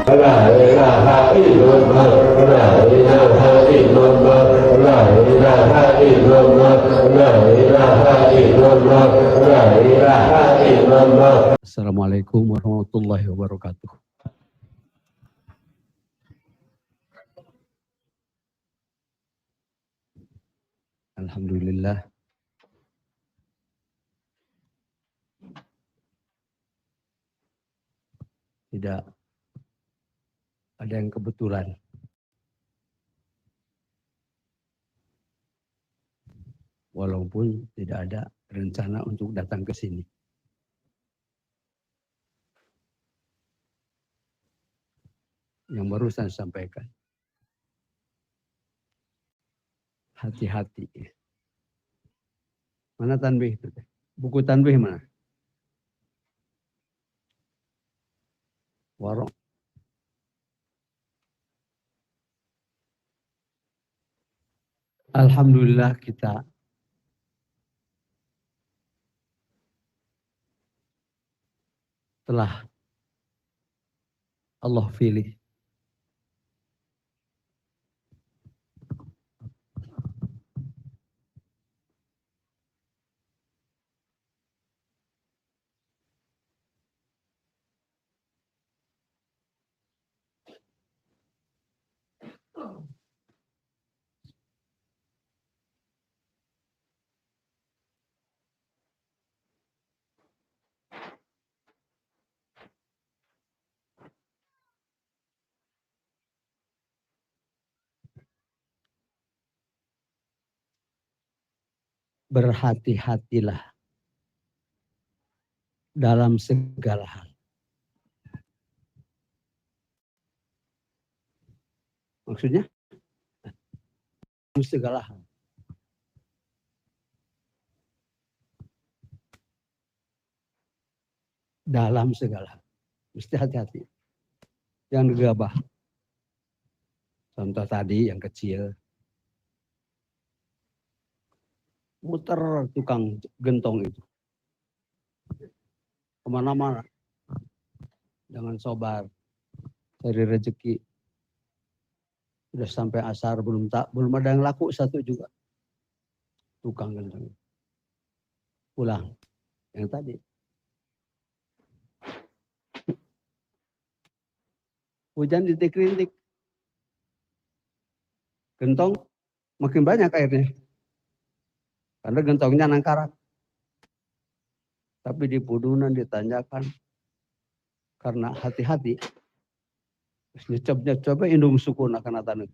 La ilaha illallah, la ilaha illallah, la ilaha illallah, la ilaha illallah, la ilaha illallah. Assalamualaikum warahmatullahi wabarakatuh. Alhamdulillah. Tidak ada yang kebetulan. Walaupun tidak ada rencana untuk datang ke sini. Yang baru saya sampaikan. Hati-hati. Mana tanbih itu? Buku tanbih mana? Warung. Alhamdulillah kita telah Allah pilih berhati-hatilah dalam segala hal. Maksudnya? Dalam segala hal. Dalam segala hal. Mesti hati-hati. Jangan gegabah. Contoh tadi yang kecil. Muter tukang gentong itu. Kemana-mana. Jangan sobar. Cari rezeki. Sudah sampai asar belum ada yang laku satu juga. Tukang gentong. Pulang. Yang tadi. Hujan rintik-rintik. Gentong makin banyak airnya. Karena gentongnya nangkarak. Tapi di pudunan ditanyakan. Karena hati-hati. Nyecop-nyecop indung sukun akan atanu.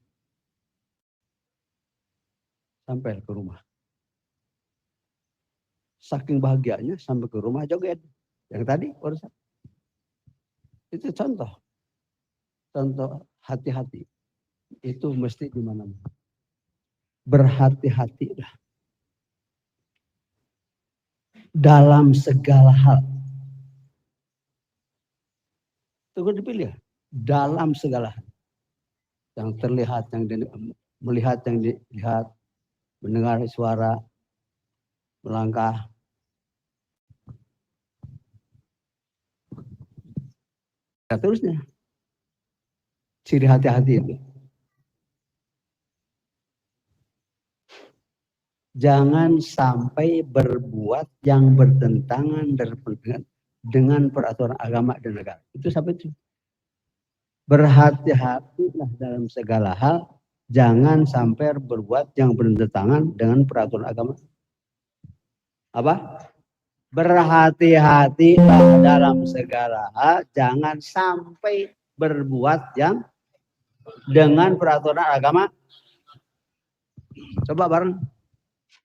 Sampai ke rumah. Saking bahagianya sampai ke rumah joget. Yang tadi urusan. Itu contoh. Contoh hati-hati. Itu mesti di mana-mana. Berhati-hatilah. Dalam segala hal. Itu dipilih. Dalam segala hal. Yang terlihat, yang melihat, yang dilihat. Mendengar suara. Melangkah. Dan terusnya. Ciri hati-hati itu. Jangan sampai berbuat yang bertentangan dengan peraturan agama dan negara. Itu sampai itu. Berhati-hatilah dalam segala hal. Jangan sampai berbuat yang bertentangan dengan peraturan agama. Apa? Berhati-hatilah dalam segala hal. Jangan sampai berbuat yang dengan peraturan agama. Coba bareng.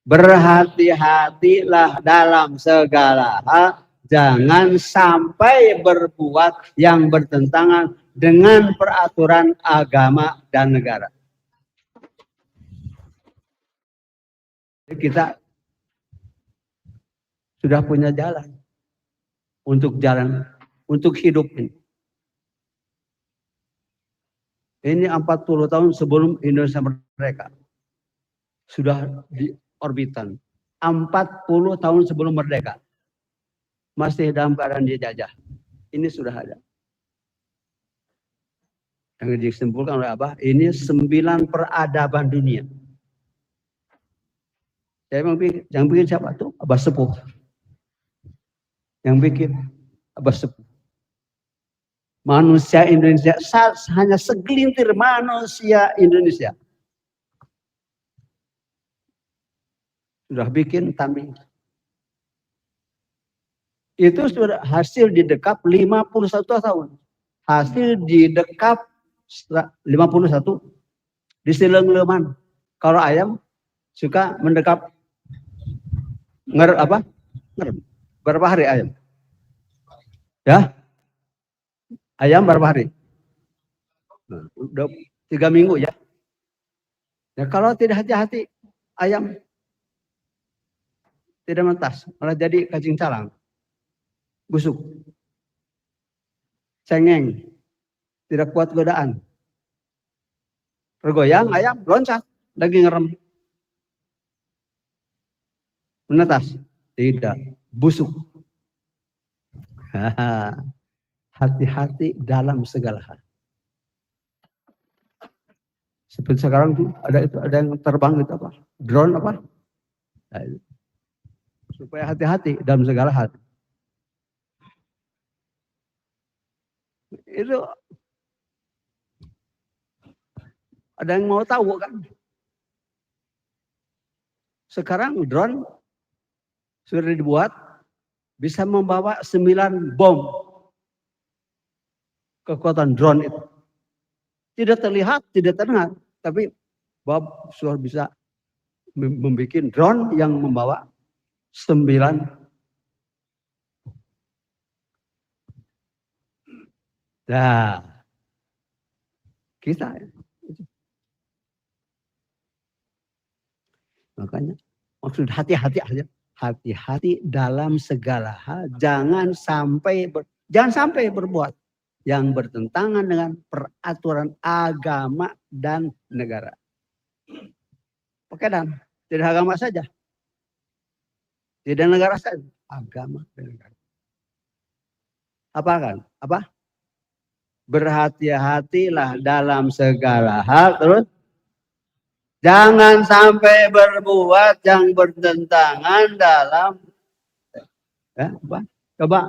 Berhati-hatilah dalam segala hal. Jangan sampai berbuat yang bertentangan dengan peraturan agama dan negara. Kita sudah punya jalan untuk hidup ini. Ini 40 tahun sebelum Indonesia merdeka. Sudah di orbitan. 40 tahun sebelum merdeka. Masih dalam keadaan dijajah. Ini sudah ada. Yang disimpulkan oleh Abah, ini 9 peradaban dunia. Yang bikin siapa tuh? Abah Sepuh. Yang bikin Abah Sepuh. Manusia Indonesia, hanya segelintir manusia Indonesia sudah bikin tameng. Itu sudah hasil didekap 51 tahun. Hasil didekap 51 di sileng-leman. Kalau ayam suka mendekap apa? Berapa hari ayam? Ya? Ayam berapa hari? Nah, udah 3 minggu ya. Ya kalau tidak hati-hati ayam tidak mentas, malah jadi cacing calang. Busuk. Cengeng. Tidak kuat godaan. Tergoyang ayam loncat, daging ngerem. Menetas? Tidak. Busuk. Hati-hati dalam segala hal. Seperti sekarang tuh ada yang terbang gitu apa? Drone apa? Nah, supaya hati-hati dalam segala hal. Itu ada yang mau tahu kan? Sekarang drone sudah dibuat bisa membawa 9 bom. Kekuatan drone itu. Tidak terlihat, tidak terdengar. Tapi Bob sudah bisa membuat drone yang membawa 9. Nah, kita. Makanya maksud hati-hati aja. Hati-hati dalam segala hal. Jangan sampai berbuat yang bertentangan dengan peraturan agama dan negara. Oke dan tidak agama saja. Tidak negara saja. Agama dan negara. Apa kan? Apa? Berhati-hatilah dalam segala hal. Terus jangan sampai berbuat yang bertentangan dalam apa? Coba.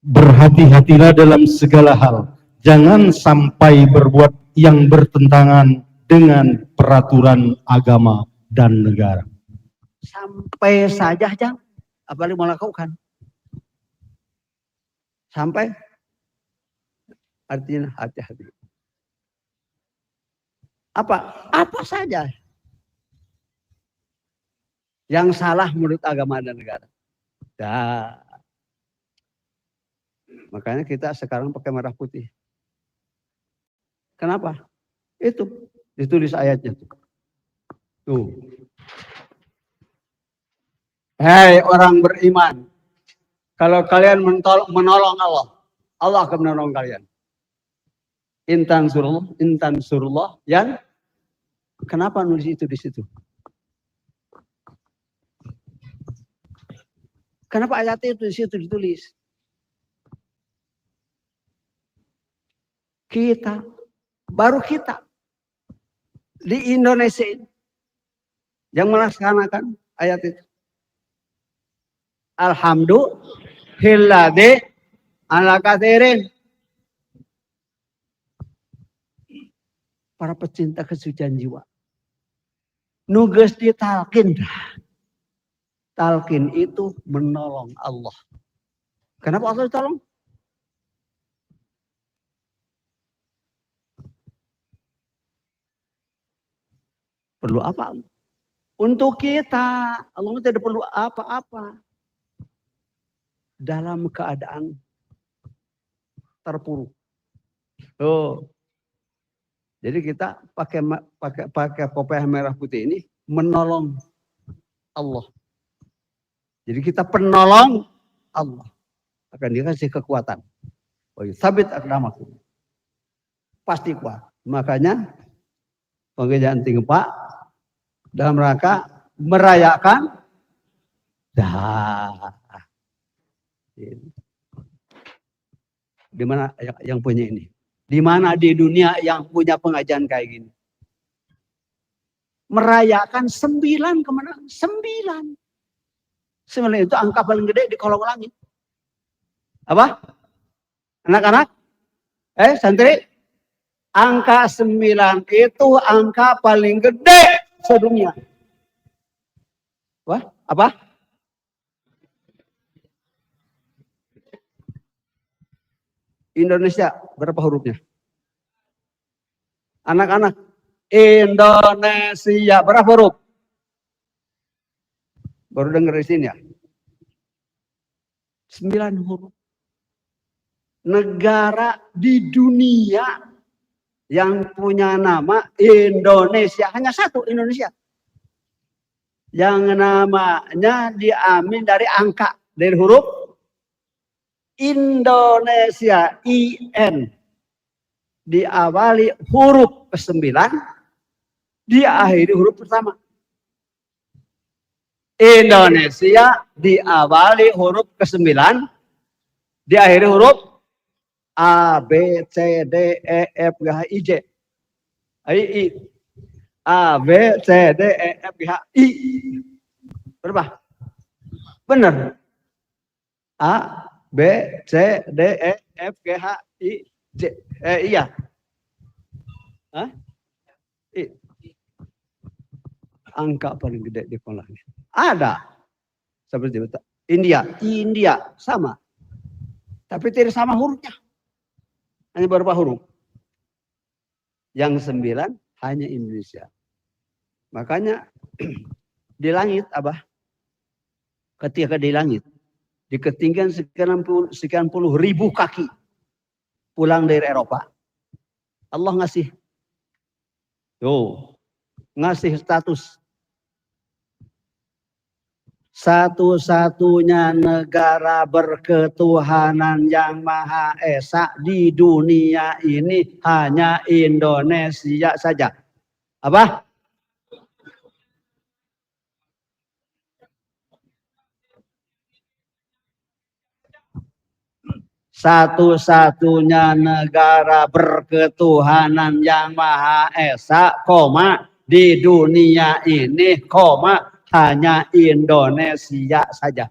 Berhati-hatilah dalam segala hal. Jangan sampai berbuat yang bertentangan dengan peraturan agama dan negara. Sampai saja jangan. Apalagi melakukan. Sampai. Artinya hati-hati. Apa saja yang salah menurut agama dan negara. Nah, makanya kita sekarang pakai merah putih. Kenapa? Itu ditulis ayatnya. Tuh. Hei orang beriman, kalau kalian menolong Allah, Allah akan menolong kalian. Intan surullah, yang kenapa nulis itu di situ? Kenapa ayat itu di situ ditulis? Baru kita di Indonesia yang melaksanakan ayat itu. Alhamdulillah ala katsirin. Para pecinta kesucian jiwa. Nugas ditalkin. Talqin itu menolong Allah. Kenapa Allah ditolong? Perlu apa? Untuk kita. Allah tidak perlu apa-apa. Dalam keadaan terpuruk. Oh. Jadi kita pakai kopiah merah putih ini menolong Allah. Jadi kita penolong Allah. Akan dikasih kekuatan. Sabit aqdamakum. Pasti kuat. Makanya pengerjaan tinggi Pak dalam rangka merayakan Di mana yang punya ini? Di mana di dunia yang punya pengajian kayak gini? Merayakan 9 kemenangan. 9. 9 itu angka paling gede di kolong langit. Apa? Anak-anak? Santri? Angka 9 itu angka paling gede sedunia. Wah, apa? Indonesia, berapa hurufnya? Anak-anak, Indonesia, berapa huruf? Baru denger di sini ya? 9 huruf. Negara di dunia yang punya nama Indonesia, hanya satu Indonesia. Yang namanya diambil dari angka, dari huruf Indonesia, IN. Diawali huruf ke-9, diakhiri huruf pertama. Indonesia diawali huruf ke-9, diakhiri huruf A, B, C, D, E, F, G, H, I, J. I. A, B, C, D, E, F, G, H, I. Berapa? Benar. A, B, C, D, E, F, G, H, I, J. Iya. Hah? I. Angka paling gede di kolangnya. Ada. Seperti itu. India sama. Tapi tidak sama hurufnya. Hanya beberapa huruf. Yang 9 hanya Indonesia. Makanya di langit, Abah. Ketika di langit. Di ketinggian sekian puluh ribu kaki. Pulang dari Eropa. Allah ngasih. Ngasih status. Satu-satunya negara berketuhanan yang Maha Esa di dunia ini hanya Indonesia saja. Apa? Satu-satunya negara berketuhanan yang Maha Esa, di dunia ini, hanya Indonesia saja.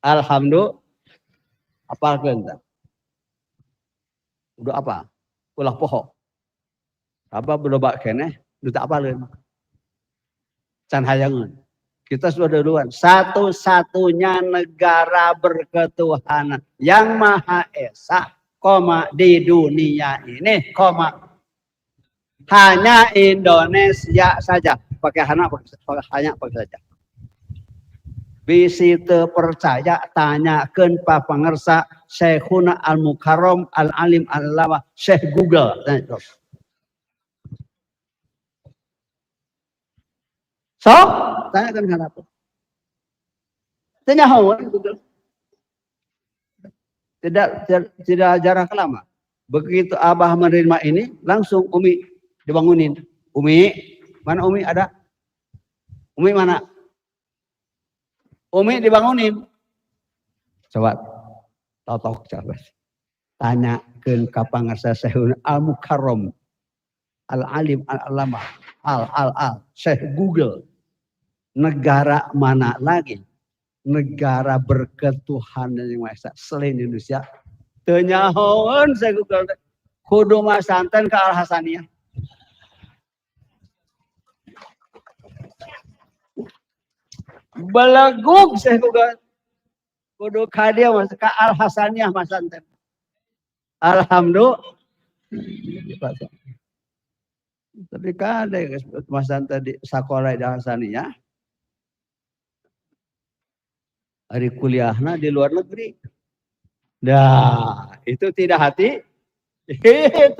Alhamdulillah. Apa kalian? Udah apa? Ulah poho. Apa berdoa kene? Udah apa lagi? Can hayangan. Kita sudah duluan. Satu-satunya negara berketuhanan yang Maha Esa, di dunia ini, hanya Indonesia saja. Pakai hanya saja. Bisi percaya tanyakan papangersa Syekhuna Al-Mukarram Al-Alim Al-Lama Syekh Google. So, tanyakan kenapa? Google. Tidak jarak lama. Begitu Abah menerima ini, langsung Umi dibangunin. Umi, mana Umi ada? Umi mana? Umi dibangunin. Coba, totok coba. Tanyakan kapangersa Syekhuna Al-Mukarram Al-Alim Al-Lama Al Syekh Google. Negara mana lagi? Negara berketuhanan yang Maha Esa selain Indonesia. Tenyahoan saya Google. Kudu masanten ke Al-Hasaniyah. Beleguk saya Google. Kudu kadia masuk ke Al-Hasaniyah masanten. Alhamdulillah. Tapi kan ada masanten di sekolah di Al-Hasaniyah. Hari kuliahnya di luar negeri. Nah, itu tidak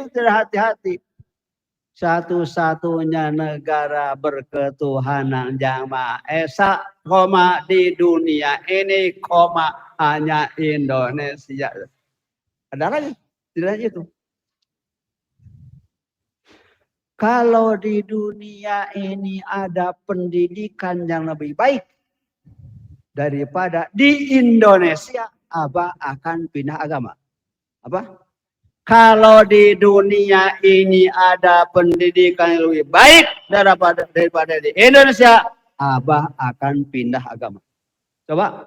hati-hati. Satu-satunya negara berketuhanan yang Maha Esa, di dunia ini, hanya Indonesia. Ada lagi? Tidak itu. Kalau di dunia ini ada pendidikan yang lebih baik daripada di Indonesia, Abah akan pindah agama. Apa? Kalau di dunia ini ada pendidikan yang lebih baik daripada di Indonesia, Abah akan pindah agama. Coba.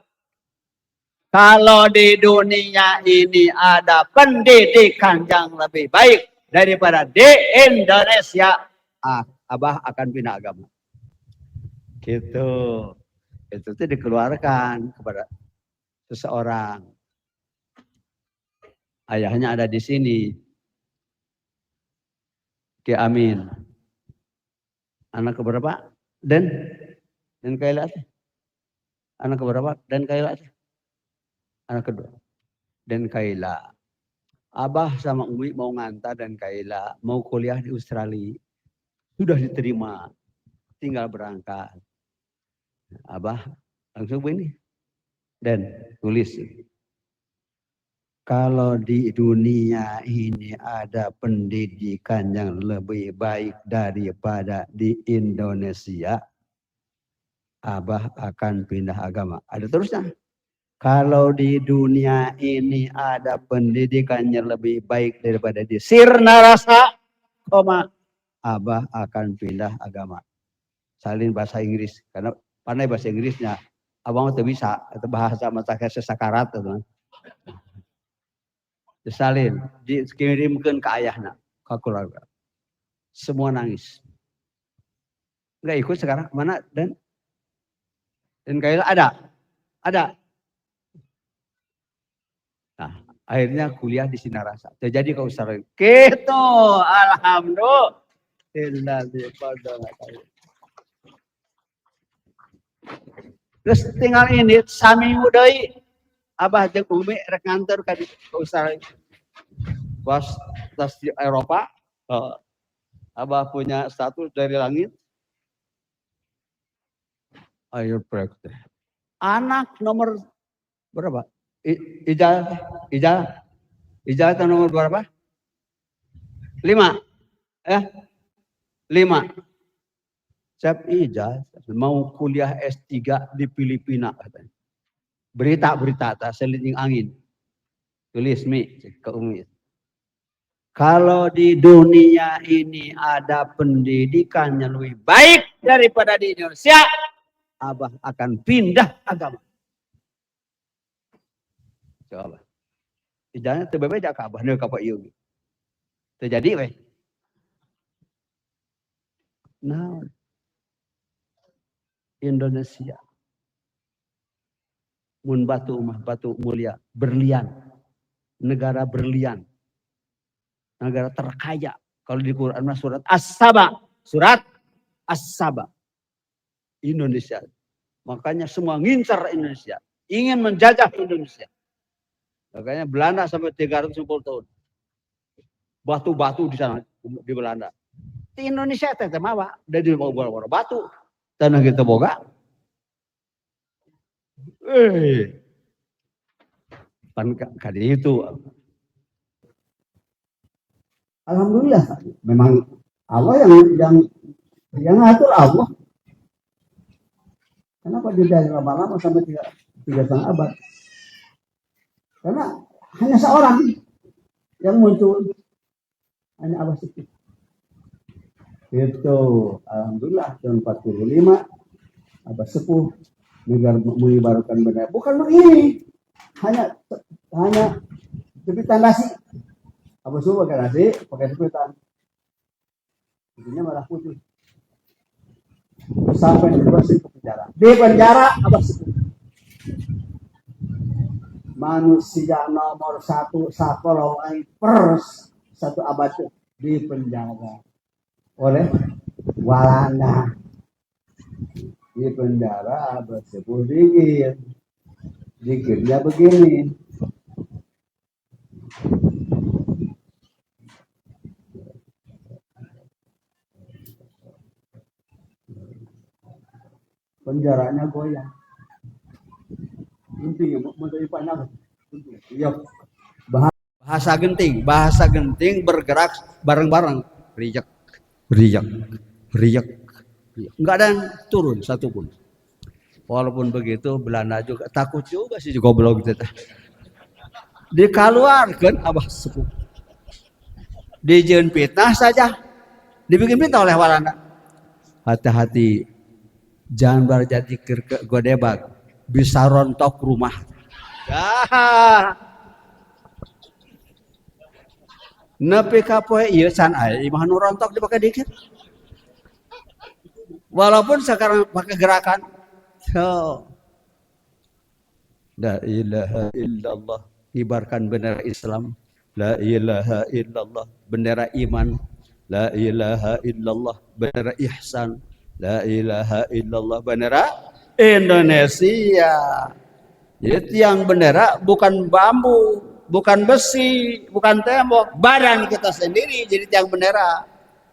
Kalau di dunia ini ada pendidikan yang lebih baik daripada di Indonesia, Abah akan pindah agama. Gitu. Itu tuh dikeluarkan kepada seseorang. Ayahnya ada di sini. Ki Amin. Anak keberapa? Dan Kaila. Anak keberapa? Dan Kaila. Anak kedua. Dan Kaila. Abah sama Umi mau ngantar dan Kaila mau kuliah di Australia. Sudah diterima. Tinggal berangkat. Abah langsung begini. Dan tulis. Kalau di dunia ini ada pendidikan yang lebih baik daripada di Indonesia, Abah akan pindah agama. Ada terusnya. Kalau di dunia ini ada pendidikan yang lebih baik daripada di Sirnarasa, Abah akan pindah agama. Salin bahasa Inggris. Karena pandai bahasa Inggrisnya. Abang itu bisa. Itu bahasa mata sesakarat. Teman. Disalin, dikirimkan ke ayahnya, ke keluarga. Semua nangis. Enggak ikut sekarang mana dan Kaila ada. Nah, akhirnya kuliah di Sinarasa. Terjadi ke Australia. Gitu, alhamdulillah. Terus tinggal ini sami udai. Abah jeung Umi rek nganter ka Australia. Pas di Eropa, Abah punya status dari langit. Ayo praktek. Anak nomor berapa? Ijal itu nomor berapa? 5. 5. Siap Ijal mau kuliah S3 di Filipina katanya. Berita tak seliling angin. Tulis Mi ke Umi. Kalau di dunia ini ada pendidikan yang lebih baik daripada di Indonesia, Abah akan pindah agama. Coba. Jangan tebebe jak Abah nih ka Pak Ieu. Terjadi weh. Nah, Indonesia. Mun batu mulia, berlian. Negara berlian. Negara terkaya. Kalau di Quran surat As-Saba. Surat As-Saba. Indonesia. Makanya semua ngincar Indonesia. Ingin menjajah Indonesia. Makanya Belanda sampai 310 tahun. Batu-batu di sana. Di Belanda. Di Indonesia teteh mawa. Dari mau batu. Tanah kita boga. Kan kali itu. Alhamdulillah, memang Allah yang ngatur Allah. Kenapa dia lama-lama sampai 3,5 abad? Karena hanya seorang yang muncul, hanya Abah Sikit. Itu, alhamdulillah tahun 45 Abah Sepuh mengibarkan bendera. Bukan begini, hanya jepitan nasi. Abah Sepuh pakai nasi, pakai jepitan. Intinya merah putih. Sampai dibersih ke penjara. Di penjara Abah Sepuh. Manusia nomor 1 sakolongan per 1 abad di penjara oleh Walanda. Di penjara Abah Sepuh dikirnya begini. Penjaranya goyang. Genting, iya. Bahasa genting bergerak bareng-bareng. Riak. Enggak ada yang turun satupun. Walaupun begitu Belanda juga takut juga sih goblok gitu. dikeluarkan abah sepuh. Dijieun fitnah saja, dibikin fitnah oleh walanda. Hati-hati, jangan berjadi ke godebag, bisa rontok rumah. Ah, nepi ka poe ieu can aya imah nu rontok dipake dikit. Walaupun sekarang pakai gerakan. So, la ilaha illallah, ibarkan bendera Islam. La ilaha illallah, bendera iman. La ilaha illallah, bendera ihsan. La ilaha illallah, bendera Indonesia. Jadi tiang bendera bukan bambu, bukan besi, bukan tembok, badan kita sendiri jadi tiang bendera.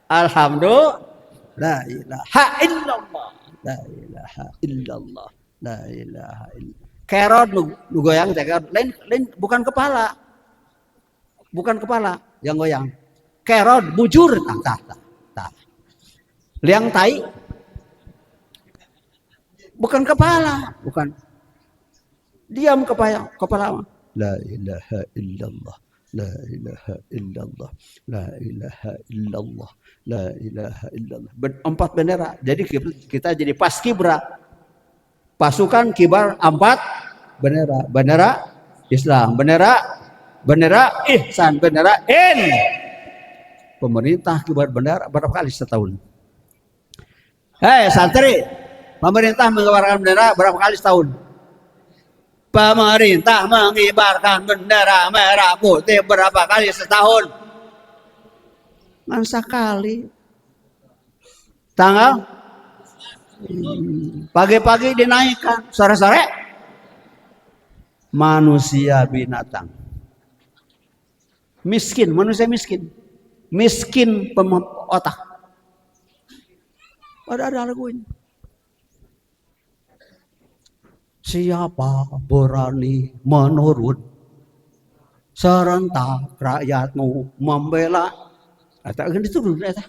Alhamdulillah. La ilaha illallah. La ilaha illallah. La ilaha illallah. Kerod nu goyang teh lain bukan kepala. Bukan kepala yang goyang. Kerod bujur tah. Liang tai bukan kepala, bukan. Diam kepala. La ilaha illallah. La ilaha illallah. La ilaha illallah. La ilaha illallah. Empat bendera. Jadi kita jadi paskibra. Pasukan kibar 4 bendera. Bendera Islam, bendera ihsan, bendera pemerintah kibar bendera berapa kali setahun? Hei santri, pemerintah mengibarkan bendera berapa kali setahun? Pemerintah mengibarkan bendera merah putih berapa kali setahun? Masa kali? Tanggal? Pagi-pagi dinaikkan, sore-sore manusia binatang. Miskin, manusia miskin. Miskin otak. Ada lagunya. Siapa berani menurut serentak rakyatmu membela? Eta geus diturun eta.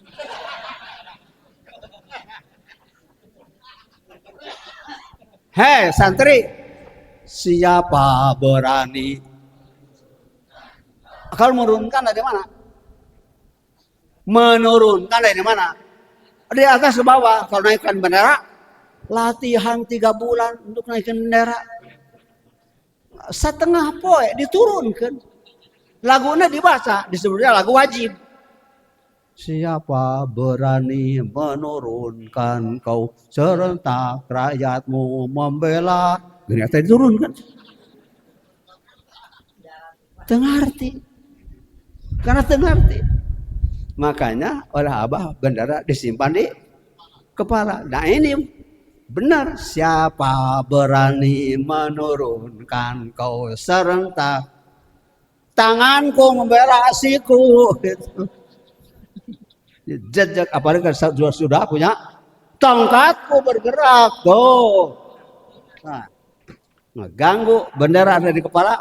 Hei santri, siapa berani? Kalau menurunkan dari mana? Menurunkan dari mana? Di atas ke bawah. Kalau naikkan bendera, latihan 3 bulan untuk naikkan bendera. Setengah poe diturunkan. Lagunya dibaca, disebutnya lagu wajib. Siapa berani menurunkan kau serentak rakyatmu membela? Ternyata diturunkan. Tengarti. Karena tengarti. Makanya oleh Abah bendera disimpan di kepala. Nah ini benar. Siapa berani menurunkan kau serentak, tanganku membela siku. Gitu. Jejak apalagi kan sudah punya tongkatku bergerak tuh. Nah, ngeganggu bendera ada di kepala.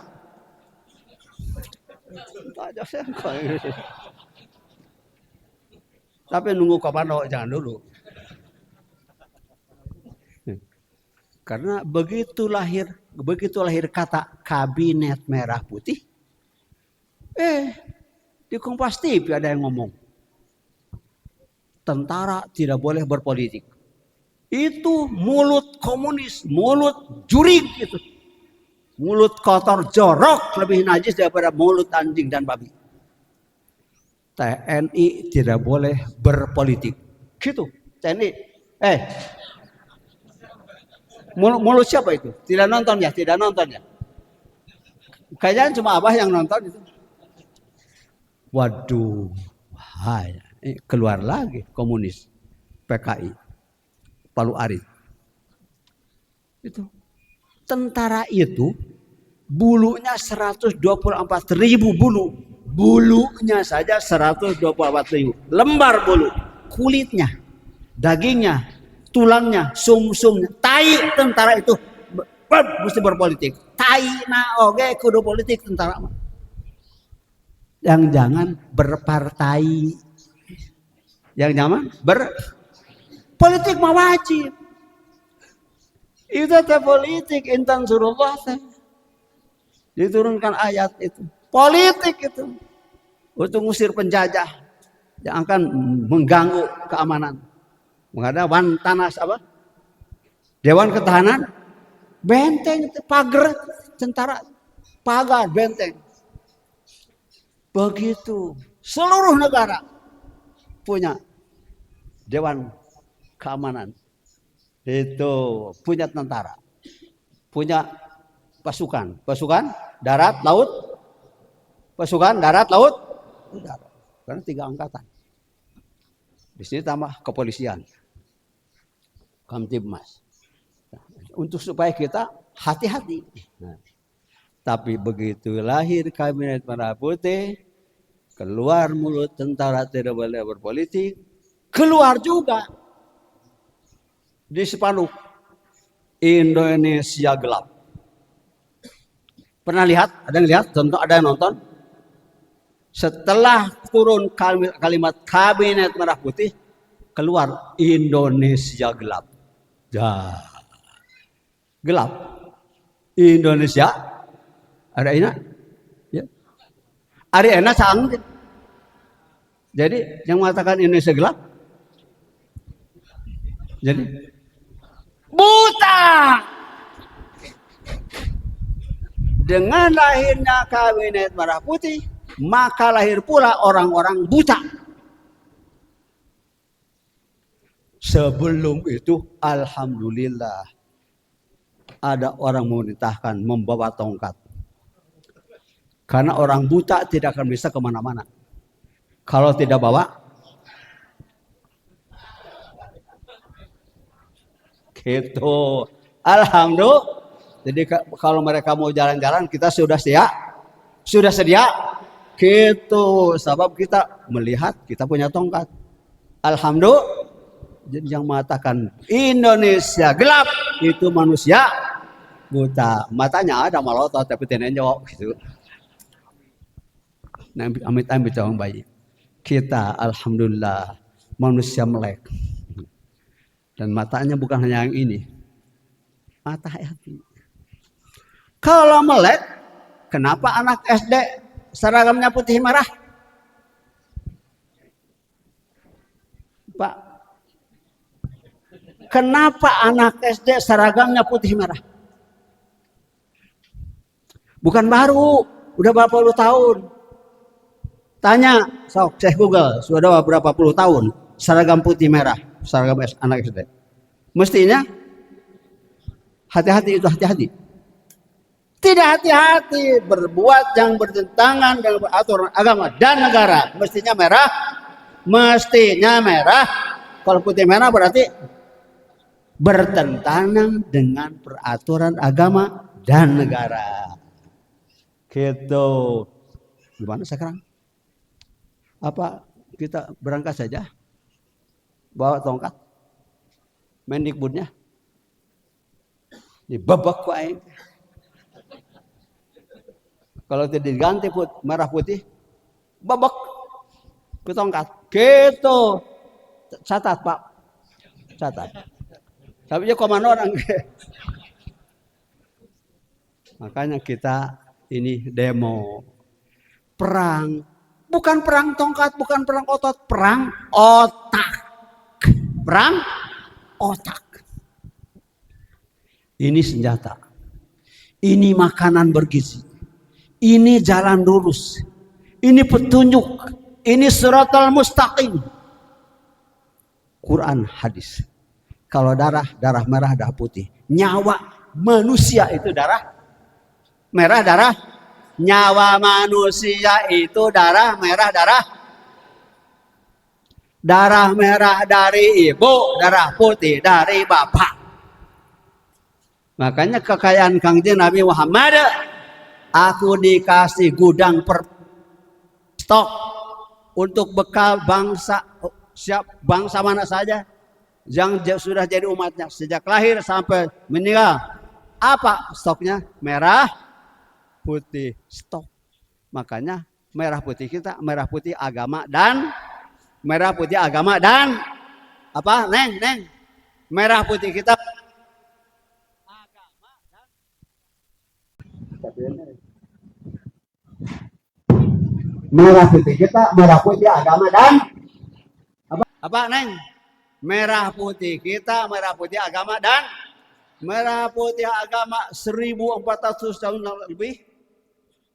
Tapi nunggu kapan jangan dulu. Karena begitu lahir kata kabinet merah putih. Di Kompas TV ada yang ngomong. Tentara tidak boleh berpolitik. Itu mulut komunis, mulut jurig itu. Mulut kotor jorok lebih najis daripada mulut anjing dan babi. TNI tidak boleh berpolitik. Gitu. TNI. Mulut siapa itu? Tidak nonton ya. Kayaknya cuma Abah yang nonton itu. Waduh, bahaya. Keluar lagi komunis, PKI, Palu Arit. Itu tentara itu bulunya 124.000 bulu, bulunya saja 124.000 lembar bulu, kulitnya, dagingnya, tulangnya, sumsumnya, tai tentara itu mesti berpolitik. Tai na oge kudu politik tentara. Yang jangan berpartai. Yang nyaman berpolitik mah wajib. Itu teh politik intan surullah teh. Diturunkan ayat itu. Politik itu. Untuk ngusir penjajah yang akan mengganggu keamanan. Mengada Wantanas apa? Dewan Ketahanan, benteng itu pagar tentara, pagar benteng. Begitu seluruh negara punya Dewan Keamanan. Itu punya tentara, punya pasukan darat, laut, pasukan darat, laut, udara. Karena 3 angkatan. Di sini tambah kepolisian, Kamtibmas. Untuk supaya kita hati-hati. Nah, tapi begitu lahir kabinet merah putih, keluar mulut tentara tidak boleh berpolitik, keluar juga di spanduk Indonesia gelap. Pernah lihat? Ada yang lihat? Contoh ada yang nonton? Setelah turun kalimat kabinet merah putih, keluar Indonesia gelap. Ya. Gelap. Indonesia ada enak. Ya. Ada enak sang. Jadi yang mengatakan Indonesia gelap, jadi buta. Dengan lahirnya kabinet merah putih, maka lahir pula orang-orang buta. Sebelum itu, alhamdulillah, ada orang memerintahkan membawa tongkat. Karena orang buta tidak akan bisa kemana-mana. Kalau tidak bawa, gitu. Alhamdulillah. Jadi kalau mereka mau jalan-jalan, kita sudah sedia. Gitu. Sebab kita melihat kita punya tongkat. Alhamdulillah. Jadi yang mengatakan Indonesia gelap itu manusia buta. Matanya ada melotot tapi tidak jawab gitu. Nah, amit-amit orang bayi. Kita alhamdulillah manusia melek. Dan matanya bukan hanya yang ini. Mata hati. Kalau melek, kenapa anak SD seragamnya putih merah? Pak, kenapa anak SD seragamnya putih merah? Bukan baru, udah berapa puluh tahun. Tanya, sok cek Google, sudah berapa puluh tahun seragam putih merah, seragam anak SD. Mestinya hati-hati itu hati-hati. Tidak hati-hati berbuat yang bertentangan dengan peraturan agama dan negara. Mestinya merah. Kalau putih merah berarti bertentangan dengan peraturan agama dan negara. Gitu. Gimana sekarang? Apa kita berangkat saja? Bawa tongkat? Mendikbudnya? Dibabak ku aing. Kalau tidak diganti merah putih, babak ke tongkat. Gitu. Catat Pak. Catat. Tapi dia komando orang. Makanya kita ini demo. Perang. Bukan perang tongkat, bukan perang otot. Perang otak. Perang otak. Ini senjata. Ini makanan bergizi. Ini jalan lurus. Ini petunjuk. Ini siratal mustaqim. Quran, hadis. Kalau darah merah, darah putih. Nyawa manusia itu darah merah, darah. Nyawa manusia itu darah merah, darah merah dari ibu, darah putih dari bapak. Makanya kekayaan Kangjeng Nabi Muhammad, aku dikasih gudang per stok untuk bekal bangsa, siap bangsa mana saja yang sudah jadi umatnya sejak lahir sampai meninggal. Apa stoknya? Merah putih stok. Makanya merah putih kita, merah putih agama dan apa? Neng. Merah putih kita agama dan Merah putih kita, merah putih agama dan apa Neng? Merah putih kita, merah putih agama dan merah putih agama 1400 tahun lebih,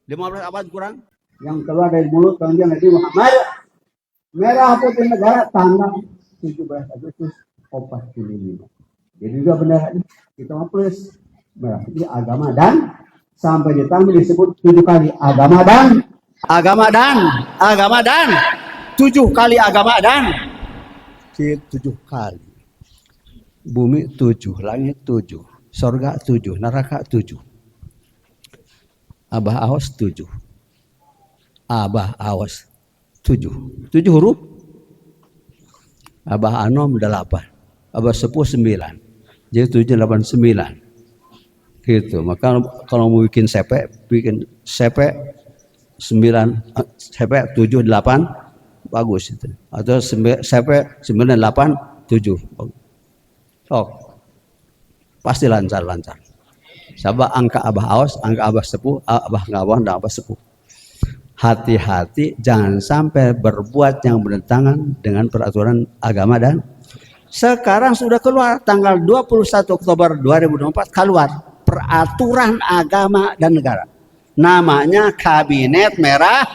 15 abad kurang, yang keluar dari mulut Kanjeng Nabi Muhammad. Merah putih negara tanggal 17 Agustus 45. Jadi juga benar kita plus merah putih agama dan sampai ditambah disebut 7 kali agama dan 7 kali agama dan 7 kali. Bumi 7, langit 7, sorga 7, neraka 7. Abah awas 7. Abah awas 7. 7 huruf. Abah anom 8. Abah sepuh 9. Jadi 7, 8, 9. Gitu. Maka kalau mau bikin sepe 9, sepe 7, 8 bagus itu. Atau sepe 9, 8, 7. Sok. Pasti lancar. Sabah angka abah awas, angka abah sepuh, abah ngawang dan abah sepuh. Hati-hati jangan sampai berbuat yang bertentangan dengan peraturan agama. Dan sekarang sudah keluar tanggal 21 Oktober 2024 keluar peraturan agama dan negara. Namanya Kabinet Merah,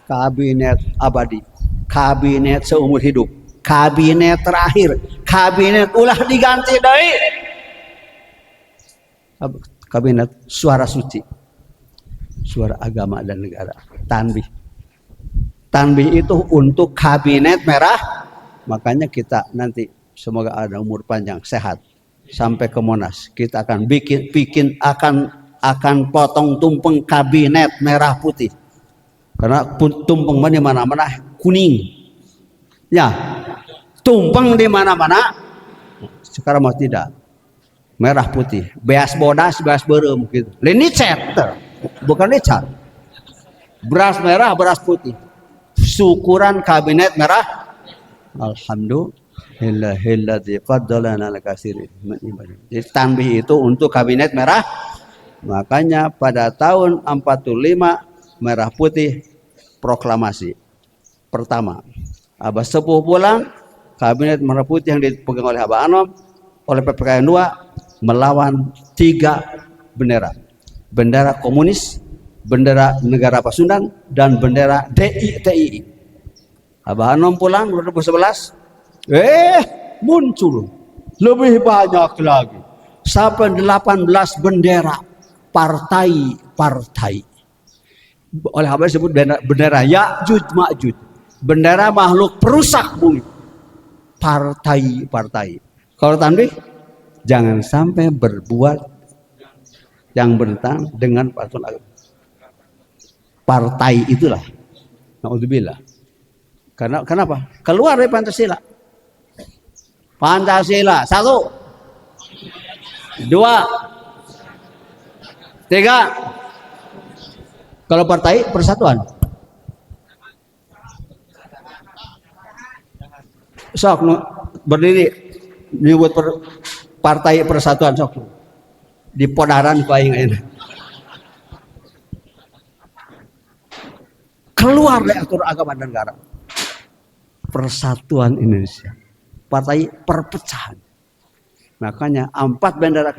Kabinet Abadi, Kabinet seumur hidup, Kabinet terakhir, Kabinet ulah diganti dari Kabinet suara suci, suara agama dan negara. Tanbih itu untuk Kabinet Merah. Makanya kita nanti semoga ada umur panjang sehat sampai ke Monas. Kita akan bikin akan potong tumpeng Kabinet Merah Putih. Karena tumpeng di mana-mana kuning. Ya. Tumpeng di mana-mana. Sekarang mau tidak. Merah putih. Beas bodas, beas berem gitu. Ini cat. Bukan cat. Beras merah, beras putih. Syukuran Kabinet Merah. Alhamdulillahilladzi faddalana al-katsirin. Jadi tanbih itu untuk Kabinet Merah. Makanya pada tahun 45 Merah Putih proklamasi pertama. Abah sepuh pulang, Kabinet Merah Putih yang dipegang oleh Abah Anom, oleh PPKN 2 melawan 3 bendera. Bendera komunis, bendera negara Pasundan, dan bendera DITII. Abah Anom pulang 2011, muncul lebih banyak lagi. Sampai 18 bendera partai. Oleh Abah disebut bendera Ya'juj Ma'juj. Bendera makhluk perusak bumi. Partai. Kalau tanbih, jangan sampai berbuat yang bertentangan dengan peraturan agama. Partai itulah. Naudzubillah. Karena kenapa? Keluar dari Pancasila. Pancasila 1, 2, 3. Kalau partai persatuan. Sok berdiri nyebut partai persatuan sok di Podaran paling ini. Keluar dari aturan agama dan negara. Persatuan Indonesia. Partai perpecahan. Makanya 4 bendera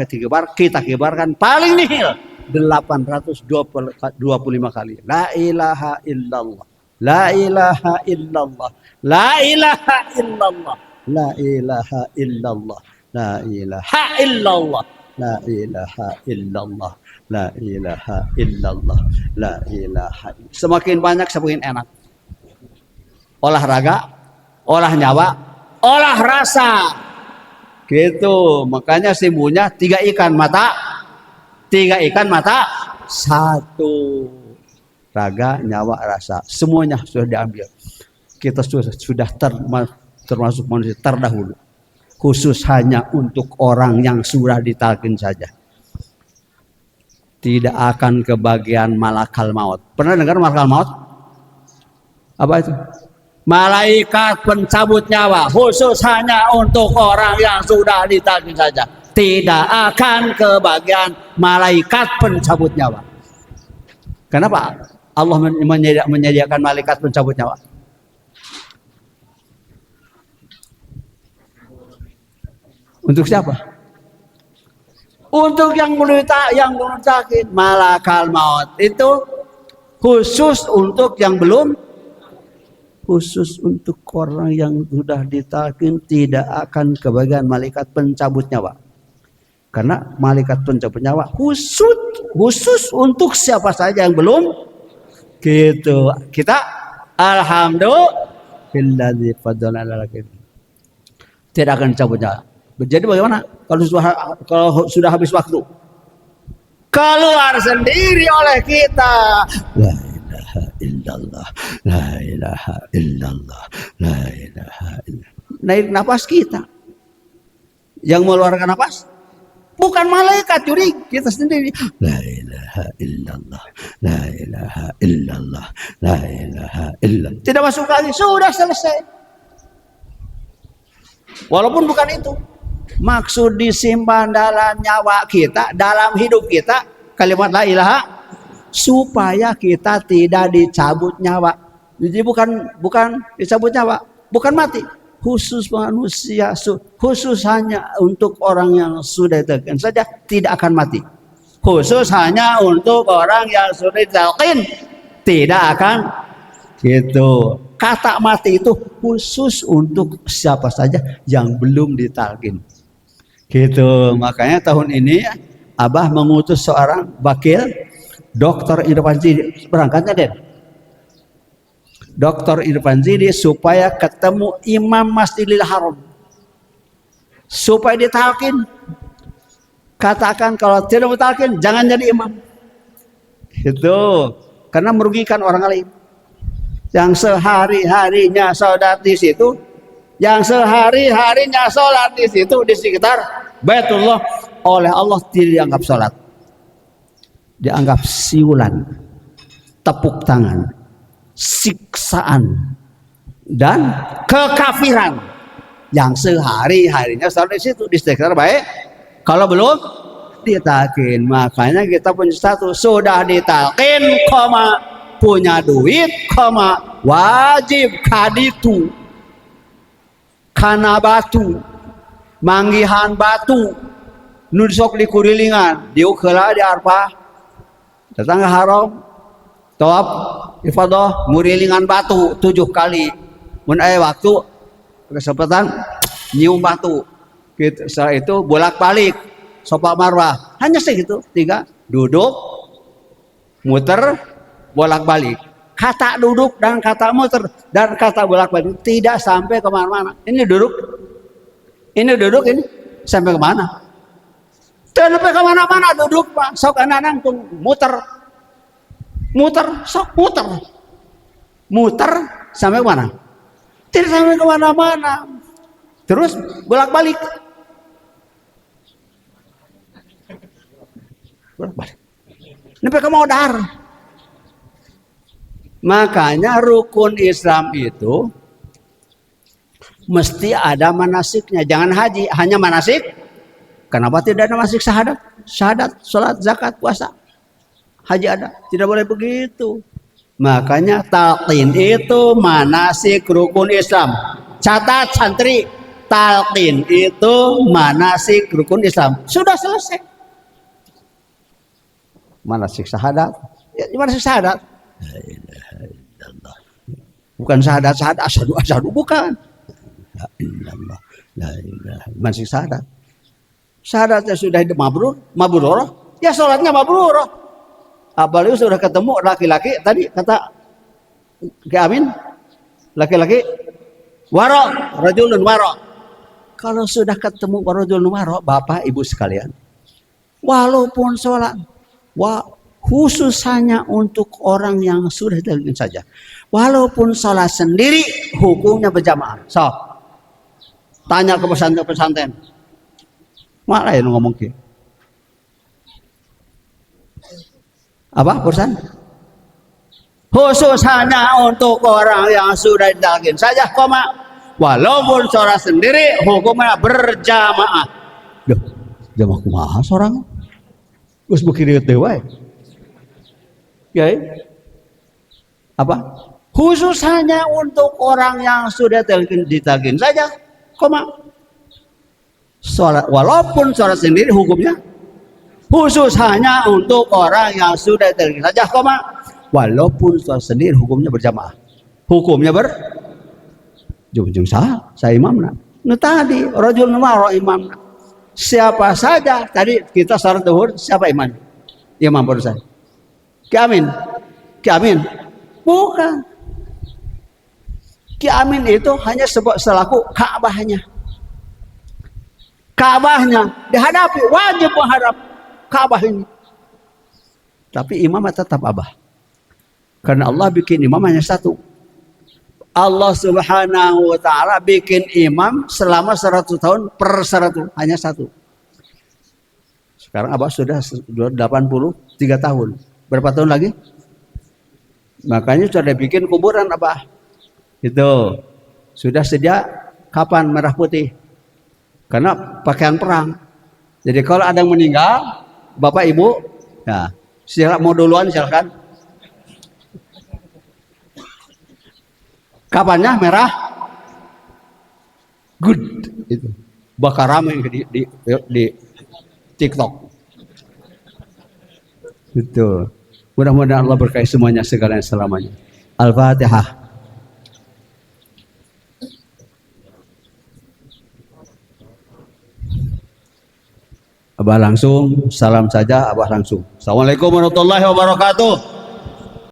kita kibarkan paling nihil 825 kali. La ilaha illallah. La ilaha illallah. La ilaha illallah. La ilaha illallah. La ilaha illallah. La ilaha illallah. La ilaha illallah. La ilaha. Semakin banyak semakin enak. Olahraga, olah nyawa, olah rasa. Gitu. Makanya simbolnya 3 ikan mata. 3 ikan mata, 1 raga, nyawa, rasa. Semuanya sudah diambil. Kita sudah termasuk manusia terdahulu. Khusus hanya untuk orang yang sudah ditalkin saja. Tidak akan kebagian malakal maut. Pernah dengar malakal maut? Apa itu? Malaikat pencabut nyawa. Khusus hanya untuk orang yang sudah ditalkin saja. Tidak akan kebagian malaikat pencabut nyawa. Kenapa? Allah menyediakan malaikat pencabut nyawa? Untuk siapa? Untuk yang belum sakit. Malakal maut itu khusus untuk yang belum, khusus untuk orang yang sudah ditalkin tidak akan kebagian malaikat pencabut nyawa. Karena malaikat pencabut nyawa khusus untuk siapa saja yang belum gitu. Kita alhamdulillah tidak akan dicabut nyawa. Jadi bagaimana kalau sudah habis waktu? Keluar sendiri oleh kita. La ilaha illallah, la ilaha illallah, la ilaha illallah. Naik nafas kita. Yang mengeluarkan nafas bukan malaikat, curi kita sendiri. La ilaha illallah, la ilaha illallah, la ilaha illallah. Tidak masuk lagi, sudah selesai. Walaupun bukan itu. Maksud disimpan dalam nyawa kita, dalam hidup kita, kalimat la ilaha, supaya kita tidak dicabut nyawa. Jadi bukan dicabut nyawa, bukan mati. Khusus manusia, khusus hanya untuk orang yang sudah ditalkin saja tidak akan mati. Khusus hanya untuk orang yang sudah ditalkin tidak akan gitu. Kata mati itu khusus untuk siapa saja yang belum ditalkin. Gitu. Makanya tahun ini Abah mengutus seorang wakil Dr. Irfan Zidi, berangkatnya Den. Dr. Irfan Zidi supaya ketemu Imam Masjidil Haram. Supaya ditalkin. Katakan kalau tidak ditalkin jangan jadi imam. Gitu. Karena merugikan orang lain. Yang sehari-harinya sholat di situ, yang sehari-harinya sholat di situ di sekitar Baitullah, oleh Allah tidak dianggap sholat, dianggap siulan, tepuk tangan, siksaan, dan kekafiran. Yang sehari-harinya sholat di situ di sekitar baik, kalau belum ditalkin, makanya kita punya status sudah ditalkin, punya duit, wajib kaditu kana batu manggihan batu nusok di kurilingan diuk heula di arpa datang ke haram tawaf ifadah murilingan batu 7 kali mun aya waktu kesempatan nyium batu gitu. Setelah itu bolak-balik Safa Marwah hanya segitu 3 duduk muter bolak-balik. Kata duduk dan kata muter dan kata bolak-balik tidak sampai kemana-mana. Ini duduk ini sampai kemana? Tidak sampai kemana-mana duduk Pak. Sok anak-anak muter sok muter sampai kemana? Tidak sampai kemana-mana. Terus bolak-balik. Sampai ke modar. Makanya rukun Islam itu mesti ada manasiknya. Jangan haji, hanya manasik. Kenapa tidak ada manasik syahadat? Syahadat, sholat, zakat, puasa. Haji ada, tidak boleh begitu. Makanya talqin itu manasik rukun Islam. Catat santri, talqin itu manasik rukun Islam. Sudah selesai. Manasik syahadat, ya, manasik syahadat. La ilaha illallah. Bukan syahadat asyhadu bukan. La illallah. La ilaha. Masih syahadat. Syahadatnya sudah mabrur, ya sholatnya mabrur. Apalagi sudah ketemu laki-laki tadi kata Ki Amin, laki-laki waro, rajulun waro. Kalau sudah ketemu rajulun waro, Bapak Ibu sekalian, walaupun sholat khusus hanya untuk orang yang sudah ditalkin saja. Walaupun sholat sendiri, hukumnya berjamaah. So, tanya ke pesantren. Malah yang ngomong gitu. Apa pesan? Khusus hanya untuk orang yang sudah ditalkin saja, walaupun sholat sendiri, hukumnya berjamaah. Duh, jamaah kumaha seorang? Terus bukiri dewa. Ya, Apa? Khusus hanya untuk orang yang sudah ditalkin saja, koma. Sholat, walaupun sholat sendiri hukumnya khusus hanya untuk orang yang sudah ditalkin saja, koma. Walaupun sholat sendiri hukumnya berjamaah, hukumnya jujung saya imamna. Nah tadi rajul maro imamna. Siapa saja tadi kita sholat zuhur, siapa imam? Imam baru saya. Ki Amin, bukan. Ki Amin itu hanya selaku Ka'bahnya. Ka'bahnya dihadapi, wajib menghadap Ka'bah ini. Tapi imam tetap abah. Karena Allah bikin imam hanya satu. Allah Subhanahu wa taala bikin imam selama 100 tahun per 100, hanya satu. Sekarang abah sudah 83 tahun. Berapa tahun lagi? Makanya sudah bikin kuburan abah. Itu sudah sejak kapan merah putih? Karena pakaian perang. Jadi kalau ada yang meninggal, bapak ibu, ya silakan mau duluan silakan. Kapannya merah? Good itu. Bakar ramai di TikTok. Itu. Mudah-mudahan Allah berkahi semuanya segala yang selamanya. Al-Fatihah. Abah langsung, salam saja Abah langsung. Assalamualaikum warahmatullahi wabarakatuh.